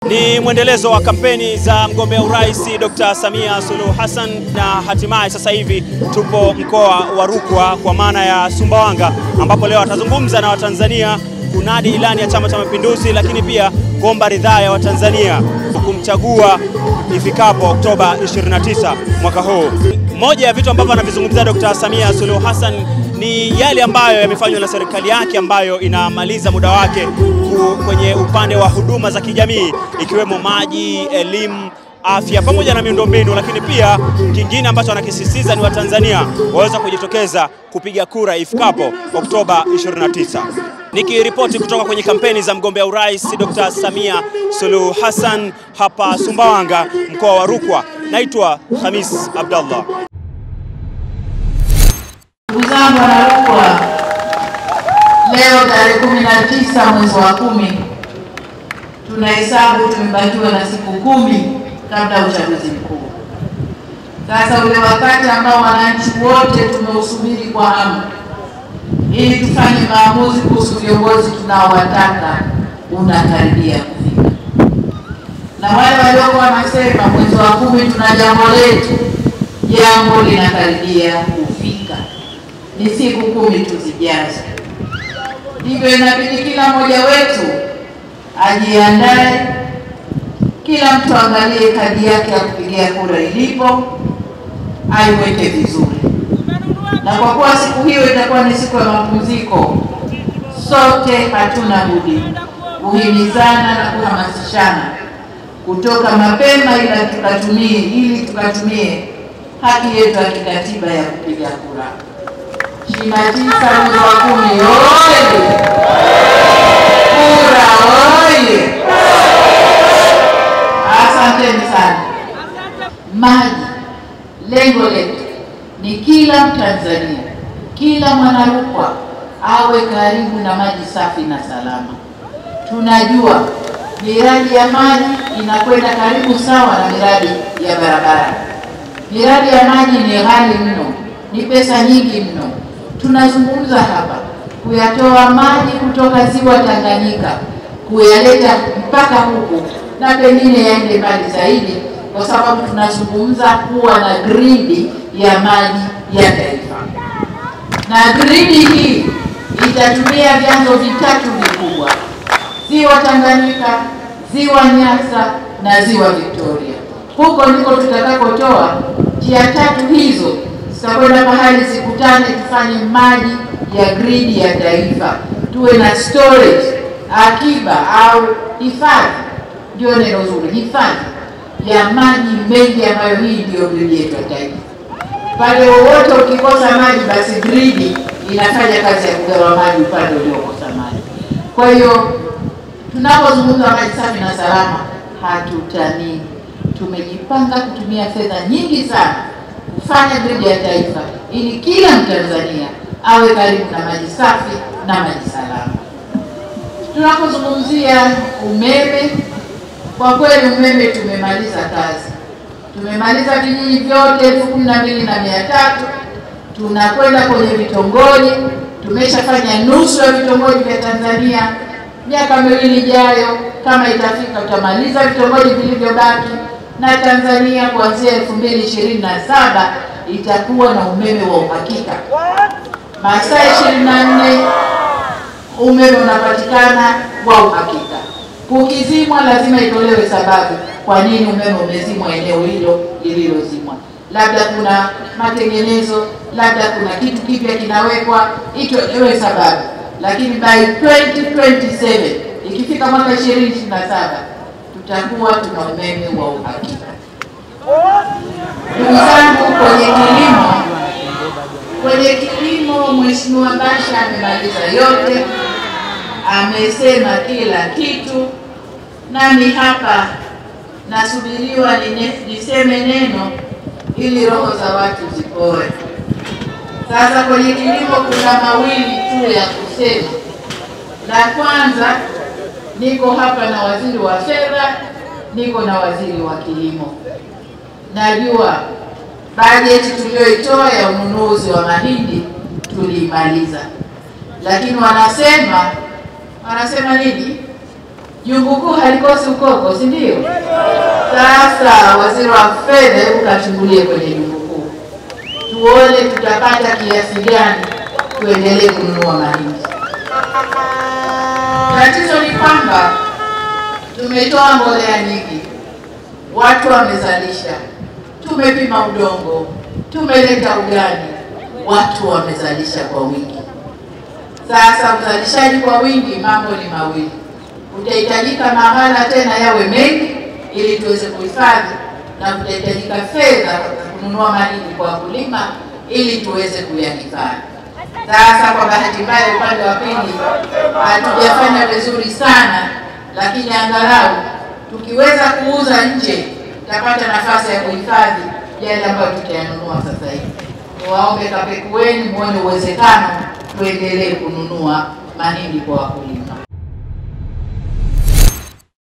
Ni mwendelezo wa kampeni za mgombea urais Dr. Samia Suluhu Hassan, na hatimaye sasa hivi tupo mkoa wa Rukwa kwa maana ya Sumbawanga, ambapo leo atazungumza na Watanzania kunadi ilani ya Chama cha Mapinduzi, lakini pia kuomba ridhaa ya Watanzania kumchagua ifikapo Oktoba 29 mwaka huu. Moja ya vitu ambavyo anavizungumzia Dr. Samia Suluhu Hassan ni yale ambayo yamefanywa na serikali yake ambayo inamaliza muda wake kwenye upande wa huduma za kijamii, ikiwemo maji, elimu, afya pamoja na miundombinu, lakini pia kingine ambacho anakisisitiza ni Watanzania waweza kujitokeza kupiga kura ifikapo Oktoba 29. Nikiripoti kutoka kwenye kampeni za mgombea urais Dr. Samia Suluhu Hassan hapa Sumbawanga, mkoa wa Rukwa, naitwa Khamis Abdallah. Ndugu zangu wa Rukwa, leo tarehe 19 mwezi wa 10 tunahesabu tumebakiwa na siku 10 kabla ya uchaguzi mkuu. Sasa ule wakati ambao wananchi wote tumeusubiri kwa hamu ili tufanye maamuzi kuhusu viongozi tunaowataka unakaribia kufika. Na wale waliokuwa wanasema mwezi wa 10 tuna jambo letu, jambo linakaribia kufika. Ni siku 10 tuzijazo. Hivyo inabidi kila mmoja wetu ajiandae, kila mtu angalie kadi yake ya kupigia kura ilipo, aiweke vizuri. Na kwa kuwa siku hiyo itakuwa ni siku ya mapumziko, sote hatuna budi kuhimizana na kuhamasishana kutoka mapema ili tukatumie haki yetu ya kikatiba ya kupiga kura. 29 mwezi wa 10 oye! Kura oye! Asanteni sana. Maji, lengo letu ni kila Mtanzania, kila Mwanarukwa awe karibu na maji safi na salama. Tunajua miradi ya maji inakwenda karibu sawa na miradi ya barabara. Miradi ya maji ni ghali mno, ni pesa nyingi mno. Tunazungumza hapa kuyatoa maji kutoka ziwa Tanganyika kuyaleta mpaka huku na pengine yaende mbali zaidi, kwa sababu tunazungumza kuwa na gridi ya maji ya taifa. Na gridi hii itatumia vyanzo vitatu vikubwa: ziwa Tanganyika, ziwa Nyasa na ziwa Victoria. Huko ndiko tutakakotoa njia tatu hizo. Tutakwenda mahali zikutane, tufanye maji ya gridi ya taifa, tuwe na storage, akiba au hifadhi, ndio neno zuri, hifadhi ya maji mengi ambayo hii ndio gridi yetu ya taifa. Pale wowote ukikosa maji, basi gridi inafanya kazi ya kugawa maji upande uliokosa maji. Kwa hiyo tunapozungumza maji safi na salama, hatutanii. Tumejipanga kutumia fedha nyingi sana kufanya gridi ya taifa ili kila Mtanzania awe karibu na maji safi na maji salama. Tunapozungumzia umeme, kwa kweli umeme tumemaliza kazi. Tumemaliza vijiji vyote 12,300. Tunakwenda kwenye vitongoji, tumeshafanya nusu ya vitongoji vya Tanzania. Miaka 2 ijayo kama itafika, tutamaliza vitongoji vilivyobaki, na Tanzania kuanzia 2027 itakuwa na umeme wa uhakika. Masaa 24 umeme unapatikana wa uhakika. Kukizimwa lazima itolewe sababu kwa nini umeme umezimwa eneo hilo lililozimwa. Labda kuna matengenezo, labda kuna kitu kipya kinawekwa, itolewe sababu. Lakini by 2027, ikifika mwaka 2027, tutakuwa tuna umeme wa uhakika. Ndugu zangu, kwenye kilimo Mheshimiwa Basha amemaliza yote, amesema kila kitu, nami hapa nasubiriwa niseme neno ili roho za watu zipoe. Sasa kwenye kilimo kuna mawili tu ya kusema. La kwanza, niko hapa na waziri wa fedha, niko na waziri wa kilimo. Najua bajeti tuliyoitoa ya ununuzi wa mahindi tulimaliza, lakini wanasema nini? jungu kuu halikosi ukoko, si ndio? Sasa waziri wa fedha, hebu kachungulie kwenye jungu kuu tuone tutapata kiasi gani tuendelee kununua mahindi. Tatizo ni kwamba tumetoa mbolea nyingi, watu wamezalisha, tumepima udongo, tumeleta ugani, watu wamezalisha kwa wingi. Sasa uzalishaji kwa wingi, mambo ni mawili: utahitajika maghala tena yawe mengi ili tuweze kuhifadhi, na kutahitajika fedha kununua mahindi kwa wakulima ili tuweze kuyahifadhi. Sasa kwa bahati mbaya, upande wa pili hatujafanya vizuri sana, lakini angalau tukiweza kuuza nje tutapata nafasi ya kuhifadhi yale ambayo tutayanunua sasa hivi. Waombe kapekueni muone uwezekano tuendelee kununua mahindi kwa wakulima.